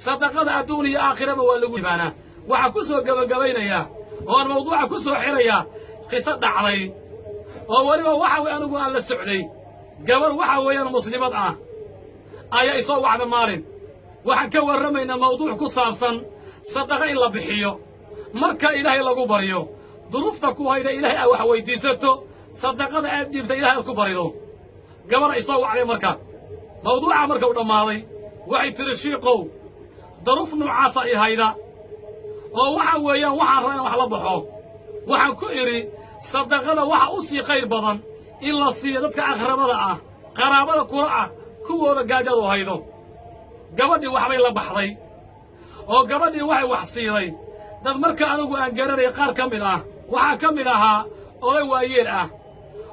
صدقة الدنيا آخرة والوجود معنا وعكسوا جبينا يا هو الموضوع عكسوا حرية قصة علي وولما وحوي أنا أقول على السعودي قبل وحوي أنا مسلمات أي يصوّع على مارن وحكوا رمينا موضوع كصارصا صدقة إلا بحيو مركا إلهي لقو بريو ظروفتك وهيدا إلهي أو حويتي ستو صدقة أدي بتا إلهي لقو بريو قبل يصوّع على مركا موضوع مركا ودماضي وعي ترشيقو ظروف نوعاصة هيدا وحوي وحن رأينا وحلا بحو وحن كئري صدقة وحا أسي خير بدن إلا صيادتك أغربنا قرابة كراء كوودا قاجدو هيدو gabadhii waxbay la baxday oo gabadhii waxay wax siiday dad marka anigu aan garanay qaar ka mid ah waxa ka mid ahaa oday waayeel ah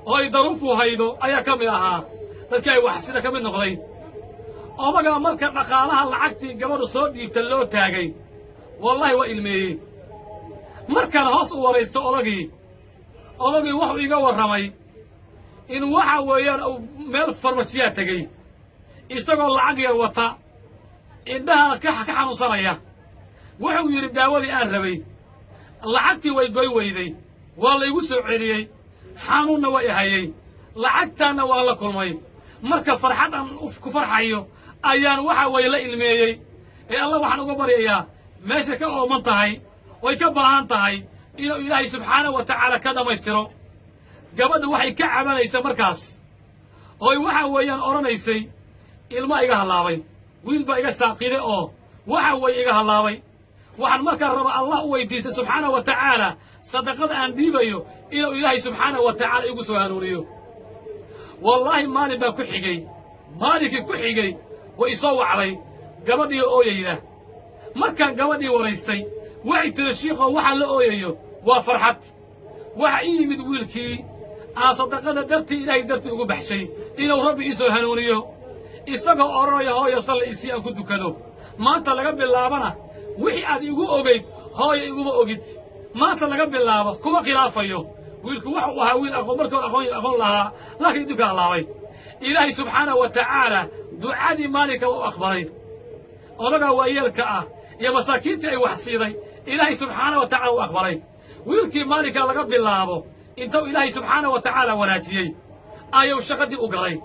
oo ay daruufu haydo ayaa ka mid ahaa dadkii ay wax sida ka mid noqday odaga marka dhaqaalaha lacagtii gabadhu soo dhiibta loo taagay wallahi waa ilmeeyay markaan hoos u waraysto odagii wuxuu iga warramay in waxa weeyaan meel farmashiya tagay isagoo lacag yar wata indhaha ka xanuunsanaya wuxuu yiri daawadii aan rabay lacagtii way goy weyday waa la igu soo celiyay xanuunna way hayay lacagtaana waa la kulmay marka farxad aan ku farxayo ayaan waxa way la ilmeeyay ee Allah waxaan uga baryayaa meesha ka ooman tahay way ka baahan tahay inuu Ilaahay subxaanahu wa ta'ala ka dhamaystiro gabadhu waxay ka cabanaysaa markaas oo waxa weeyaan oranaysay ilma iga halaabay wiil baa iga saaqiday oo waxa way iga halaabay waxaan markaa raba Allah u weydiisay subxaanahu wa ta'ala sadaqada aan dhiibayo inuu Ilaahay subxaanahu wa ta'ala igu soo hanuuniyo wallahi maalin baa ku xigay maalinkii ku xigay way soo wacday gabadhii ooyayda markaan gabadhii waraystay waxay tiri sheekho waxa la ooyayo waa farxad waxa ii yimid wiilkii aan sadaqada dartii Ilaahay dartii ugu baxshay inuu rabbi ii soo hanuuniyo isagoo oranaya hooyo salli isii aan ku dukado maanta laga bilaabana wixii aad igu ogeyd hooyo iguma ogid maanta laga bilaabo kuma khilaafayo wiilku wuxuu ahaa wiil aqoon lahaa laakiin dib ka halaabay ilaahay subxaanahu wa ta'ala ducadii maalinka u aqbalay odaga waayeelka ah iyo masaakiintii ay wax siiday ilaahay subxaanahu wa ta'ala u aqbalay wiilkii maalinka laga bilaabo intuu ilaahay subxaanahu wa ta'ala wanaajiyey ayuu shaqadii u galay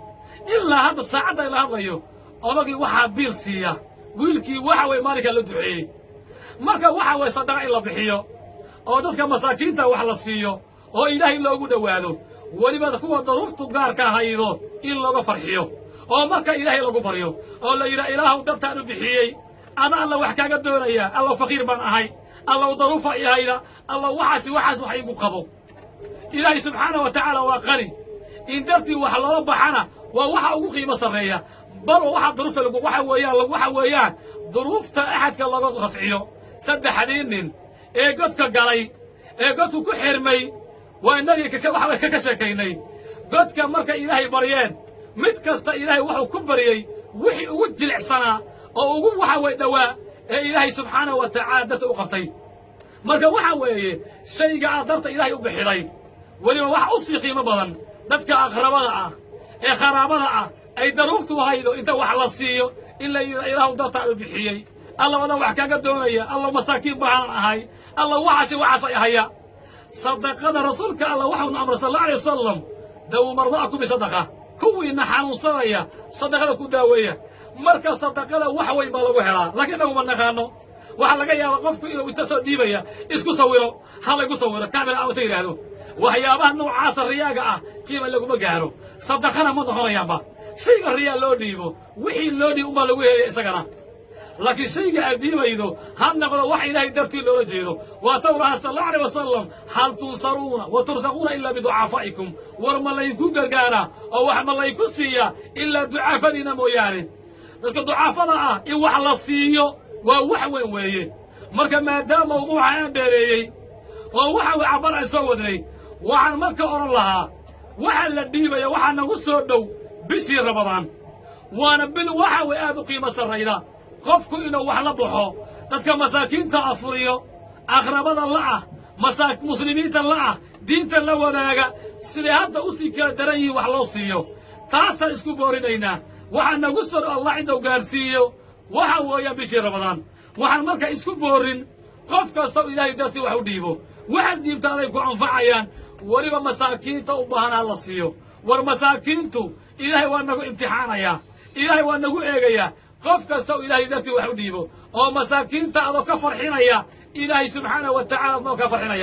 ilaa hadda saacadda ila hadlayo odagii waxaa biil siiya wiilkii waxa way maalinka la duceeyey marka waxa way sadaqa in la bixiyo oo dadka masaakiinta wax la siiyo oo ilaahay loogu dhowaado weliba kuwa daruurtu gaarka haydo in looga farxiyo oo marka ilaahay lagu baryo oo la yiraahdo ilaahu dartaan u bixiyey ana alla wax kaaga doonaya alla faqiir baan ahay alla daruufa ihayda alla waxaas wax igu qabo ilaahay subxaanahu wa ta'ala waa qani in dartii wax loo baxana وwaxa ugu qiimo sareeya bal waxa duruufta lagu waxa weeyaan duruufta ahadka laga rafciyo saddexdii nin ee godka galay ee godku ku xirmay waa inagii waxa ka sheekaynay godka marka ilaahay baryeen mid kasta ilaahay wuxuu ku bariyay wixii ugu jilicsanaa oo ugu waxa way dhawaa ee ilaahay subxaanahu wa ta'ala dadka u qabtay marka waxa weeye shayga adarta ilaahay u bixiday waliba wax u sii qiimo badan dadka aqrabada ah ee kharaabada ah ay daruuftu haydo inta wax la siiyo in la ilaahu dartaa u bixiyay alla wada wax kaga doonaya alla masaakiin baan ahay alla waxaas ay haya sadaqada rasuulka alla wuxuu amray sallallahu alayhi wasallam daw mardaakum bi sadaqa kuwiina xanuunsanaya sadaqada ku daaweeya marka sadaqada wax way baa lagu helaa laakiin nagu ma naqaano waxa laga yaabaa qofku inuu inta soo dhiibaya isku sawiro hal lagu sawiro kaamil aan ta yiraahdo waxyaabaha noocaas riyaaga ah qiimo lagu ma gaaro sadaqana ma noqonayaanba shayga riyaa loo dhiibo wixii loo dhiibo uma lagu heeyay isagana laakiin shayga adiibaydo han noqdo wax ilaahay dartii loo jeedo wa tawraha sallallahu alayhi wasallam hal tunsaruna wa turzaquna illa bi du'afaikum war malayku gargaara oo wax malayku siiya illa du'afadina mooyaane dadka du'afada ah in wax la siiyo waa wax weyn weeye marka maadaama mawduuca aan dheereeyay oo waxa uu cabar ay soo wadnay waxaan marka oran lahaa waxa la dhiibaya waxa nagu soo dhow bishii Ramadaan waana bil waxa way aad u qiimo sareyda qofku inuu wax la baxo dadka masaakiinta afuriyo aqrabada la muslimiinta la diinta la wadaaga sida hadda u sii kala daran yihiin wax loo siiyo taasa isku boorinaynaa waxa nagu soo Allah inuu gaarsiiyo waxa weeyaan bishii ramadaan waxaan marka isku boorin qof kasta ilaahay dartii wax u dhiibo waxaad dhiibtaaday ku anfacayaan weliba masaakiinta u baahan la siiyo war masaakiintu ilaahay waa nagu imtixaanayaa ilaahay waa nagu eegayaa qof kasta ilaahay dartii wax u dhiibo oo masaakiinta adoo ka farxinaya ilaahay subxaanahu wa tacaala adoo ka farxinaya